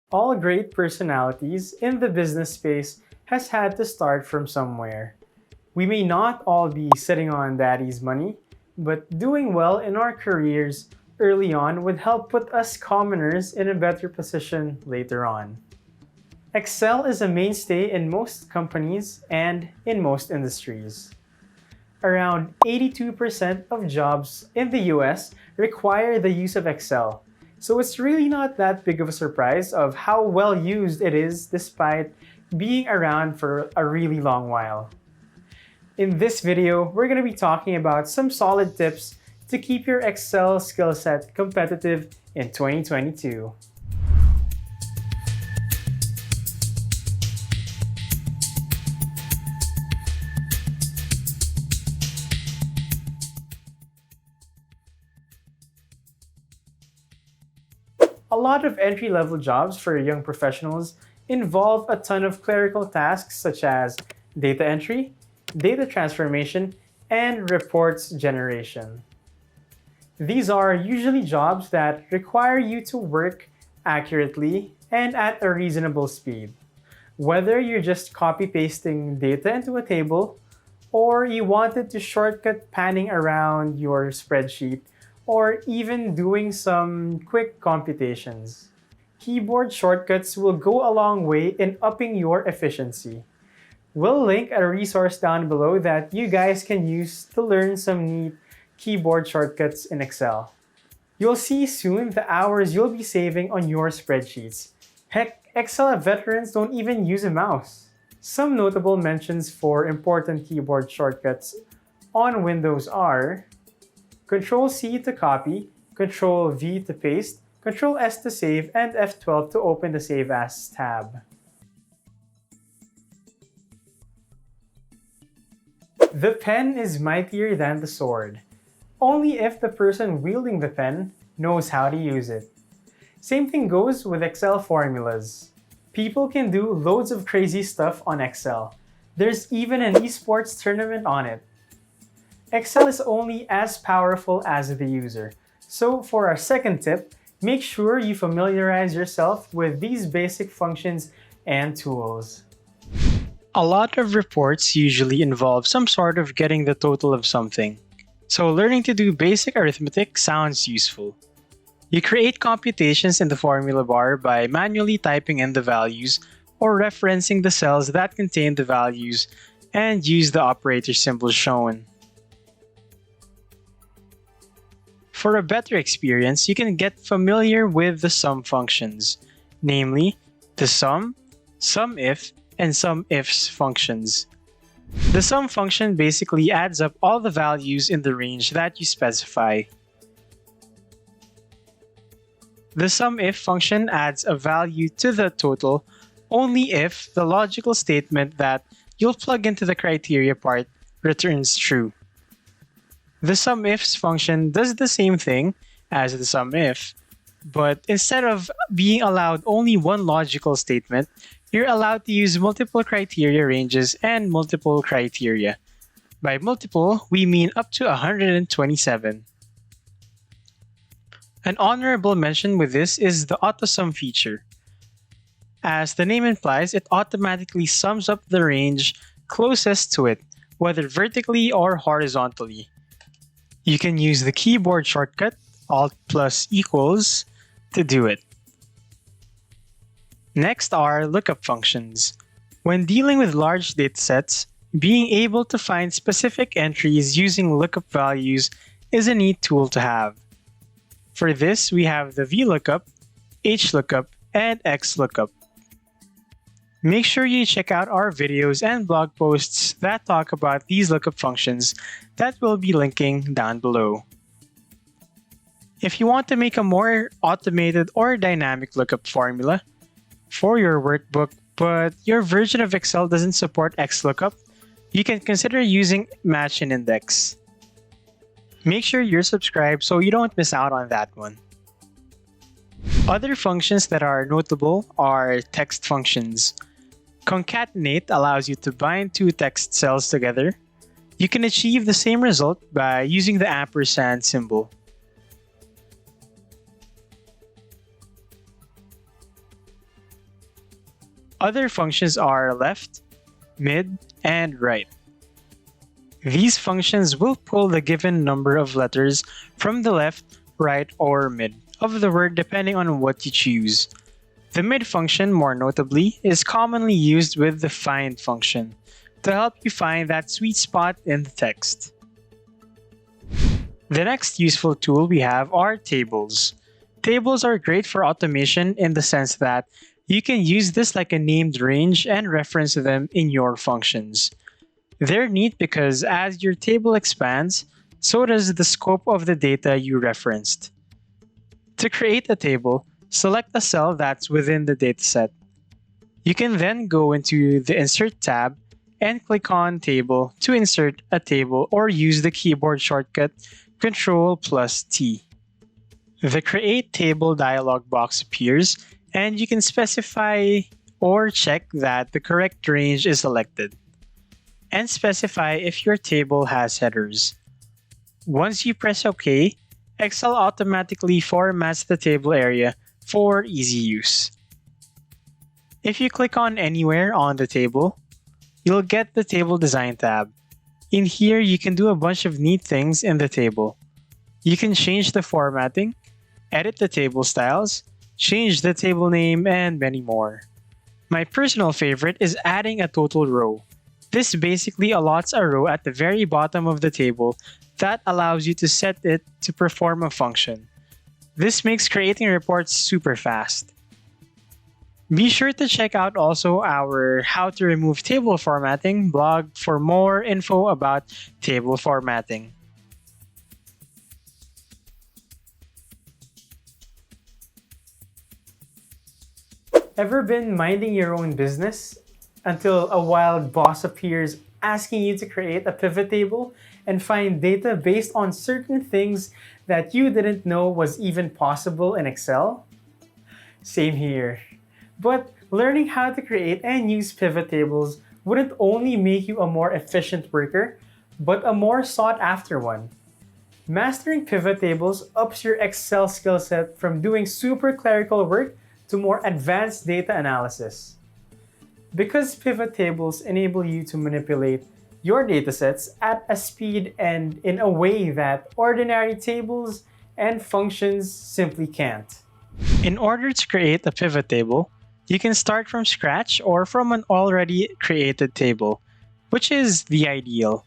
All great personalities in the business space has had to start from somewhere. We may not all be sitting on daddy's money, but doing well in our careers early on would help put us commoners in a better position later on. Excel is a mainstay in most companies and in most industries. Around 82% of jobs in the US require the use of Excel, so it's really not that big of a surprise of how well used it is despite being around for a really long while. In this video, we're going to be talking about some solid tips to keep your Excel skill set competitive in 2022. A lot of entry-level jobs for young professionals involve a ton of clerical tasks such as data entry, data transformation, and reports generation. These are usually jobs that require you to work accurately and at a reasonable speed. Whether you're just copy-pasting data into a table, or you wanted to shortcut panning around your spreadsheet, or even doing some quick computations. Keyboard shortcuts will go a long way in upping your efficiency. We'll link a resource down below that you guys can use to learn some neat keyboard shortcuts in Excel. You'll see soon the hours you'll be saving on your spreadsheets. Heck, Excel veterans don't even use a mouse. Some notable mentions for important keyboard shortcuts on Windows are Ctrl-C to copy, Ctrl-V to paste, Ctrl-S to save, and F12 to open the Save As tab. The pen is mightier than the sword, only if the person wielding the pen knows how to use it. Same thing goes with Excel formulas. People can do loads of crazy stuff on Excel. There's even an esports tournament on it. Excel is only as powerful as the user. So for our second tip, make sure you familiarize yourself with these basic functions and tools. A lot of reports usually involve some sort of getting the total of something. So learning to do basic arithmetic sounds useful. You create computations in the formula bar by manually typing in the values or referencing the cells that contain the values and use the operator symbol shown. For a better experience, you can get familiar with the sum functions, namely the sum, SUMIF, and SUMIFS functions. The sum function basically adds up all the values in the range that you specify. The SUMIF function adds a value to the total only if the logical statement that you'll plug into the criteria part returns true. The SUMIFS function does the same thing as the SUMIF, but instead of being allowed only one logical statement, you're allowed to use multiple criteria ranges and multiple criteria. By multiple, we mean up to 127. An honorable mention with this is the AutoSum feature. As the name implies, it automatically sums up the range closest to it, whether vertically or horizontally. You can use the keyboard shortcut Alt plus equals to do it. Next are lookup functions. When dealing with large datasets, being able to find specific entries using lookup values is a neat tool to have. For this, we have the VLOOKUP, HLOOKUP, and XLOOKUP. Make sure you check out our videos and blog posts that talk about these lookup functions that we'll be linking down below. If you want to make a more automated or dynamic lookup formula for your workbook, but your version of Excel doesn't support XLOOKUP, you can consider using Match and Index. Make sure you're subscribed so you don't miss out on that one. Other functions that are notable are text functions. Concatenate allows you to bind two text cells together. You can achieve the same result by using the ampersand symbol. Other functions are left, mid, and right. These functions will pull the given number of letters from the left, right, or mid of the word depending on what you choose. The mid function, more notably, is commonly used with the find function to help you find that sweet spot in the text. The next useful tool we have are tables. Tables are great for automation in the sense that you can use this like a named range and reference them in your functions. They're neat because as your table expands, so does the scope of the data you referenced. To create a table, select a cell that's within the dataset. You can then go into the Insert tab and click on Table to insert a table or use the keyboard shortcut Ctrl+T. The Create Table dialog box appears, and you can specify or check that the correct range is selected, and specify if your table has headers. Once you press OK, Excel automatically formats the table area for easy use. If you click on anywhere on the table, you'll get the Table Design tab. In here, you can do a bunch of neat things in the table. You can change the formatting, edit the table styles, change the table name, and many more. My personal favorite is adding a total row. This basically allots a row at the very bottom of the table that allows you to set it to perform a function. This makes creating reports super fast. Be sure to check out also our How to Remove Table Formatting blog for more info about table formatting. Ever been minding your own business until a wild boss appears asking you to create a pivot table and find data based on certain things that you didn't know was even possible in Excel? Same here. But learning how to create and use pivot tables wouldn't only make you a more efficient worker, but a more sought after one. Mastering pivot tables ups your Excel skill set from doing super clerical work to more advanced data analysis. Because pivot tables enable you to manipulate your datasets at a speed and in a way that ordinary tables and functions simply can't. In order to create a pivot table, you can start from scratch or from an already created table, which is the ideal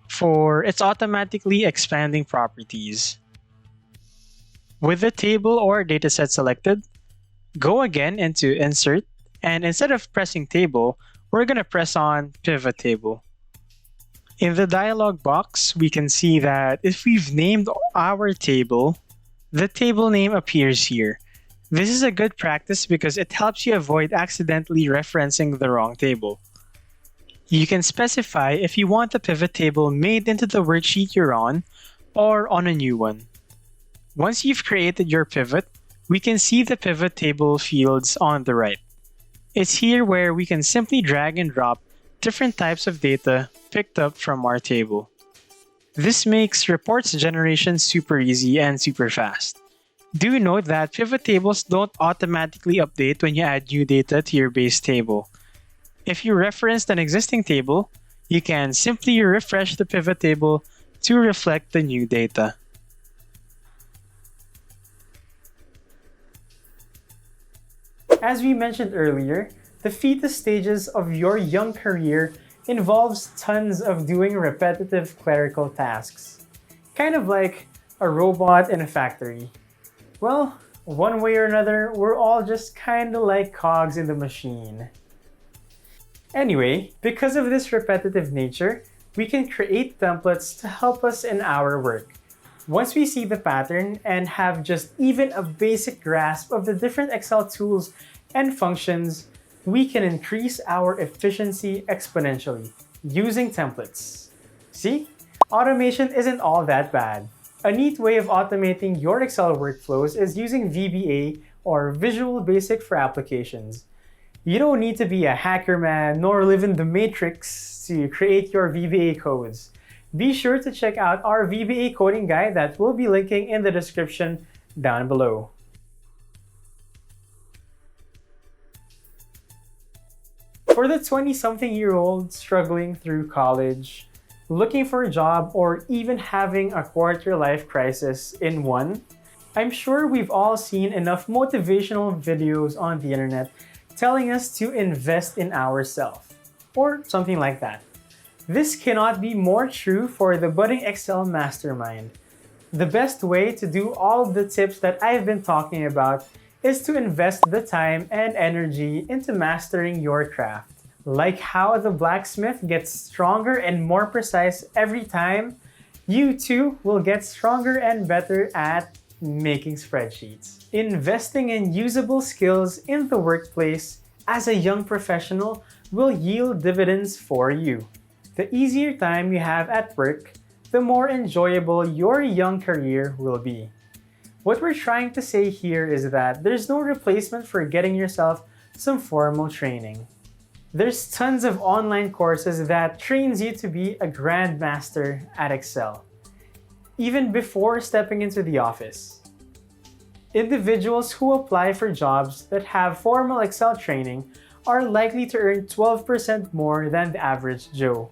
for its automatically expanding properties. With the table or dataset selected, go again into Insert, and instead of pressing Table, we're going to press on Pivot Table. In the dialog box, we can see that if we've named our table, the table name appears here. This is a good practice because it helps you avoid accidentally referencing the wrong table. You can specify if you want the pivot table made into the worksheet you're on or on a new one. Once you've created your pivot, we can see the pivot table fields on the right. It's here where we can simply drag and drop different types of data picked up from our table. This makes reports generation super easy and super fast. Do note that pivot tables don't automatically update when you add new data to your base table. If you referenced an existing table, you can simply refresh the pivot table to reflect the new data. As we mentioned earlier, the fetus stages of your young career involves tons of doing repetitive clerical tasks. Kind of like a robot in a factory. Well, one way or another, we're all just kinda like cogs in the machine. Anyway, because of this repetitive nature, we can create templates to help us in our work. Once we see the pattern and have just even a basic grasp of the different Excel tools and functions, we can increase our efficiency exponentially using templates. See? Automation isn't all that bad. A neat way of automating your Excel workflows is using VBA or Visual Basic for applications. You don't need to be a hacker man nor live in the matrix to create your VBA codes. Be sure to check out our VBA coding guide that we'll be linking in the description down below. For the 20-something-year-old struggling through college, looking for a job, or even having a quarter-life crisis in one, I'm sure we've all seen enough motivational videos on the internet telling us to invest in ourselves, or something like that. This cannot be more true for the budding Excel mastermind. The best way to do all the tips that I've been talking about is to invest the time and energy into mastering your craft. Like how the blacksmith gets stronger and more precise every time, you too will get stronger and better at making spreadsheets. Investing in usable skills in the workplace as a young professional will yield dividends for you. The easier time you have at work, the more enjoyable your young career will be. What we're trying to say here is that there's no replacement for getting yourself some formal training. There's tons of online courses that trains you to be a grandmaster at Excel, even before stepping into the office. Individuals who apply for jobs that have formal Excel training are likely to earn 12% more than the average Joe.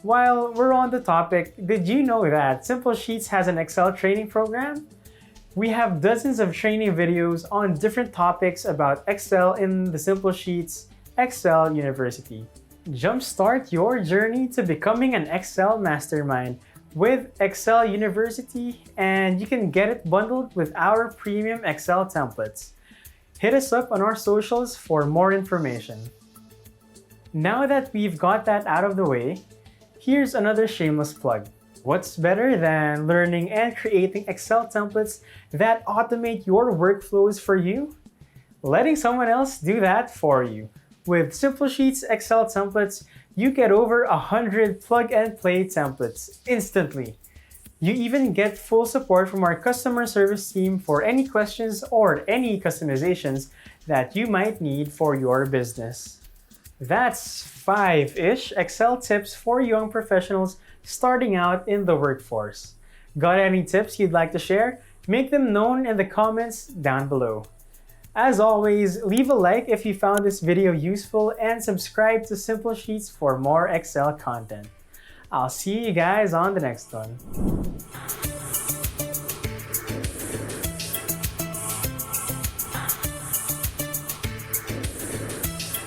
While we're on the topic, did you know that Simple Sheets has an Excel training program? We have dozens of training videos on different topics about Excel in the Simple Sheets Excel University. Jumpstart your journey to becoming an Excel mastermind with Excel University, and you can get it bundled with our premium Excel templates. Hit us up on our socials for more information. Now that we've got that out of the way, here's another shameless plug. What's better than learning and creating Excel templates that automate your workflows for you? Letting someone else do that for you. With Simple Sheets Excel templates, you get over 100 plug-and-play templates instantly. You even get full support from our customer service team for any questions or any customizations that you might need for your business. That's 5-ish Excel tips for young professionals starting out in the workforce. Got any tips you'd like to share? Make them known in the comments down below. As always, leave a like if you found this video useful and subscribe to Simple Sheets for more Excel content. I'll see you guys on the next one.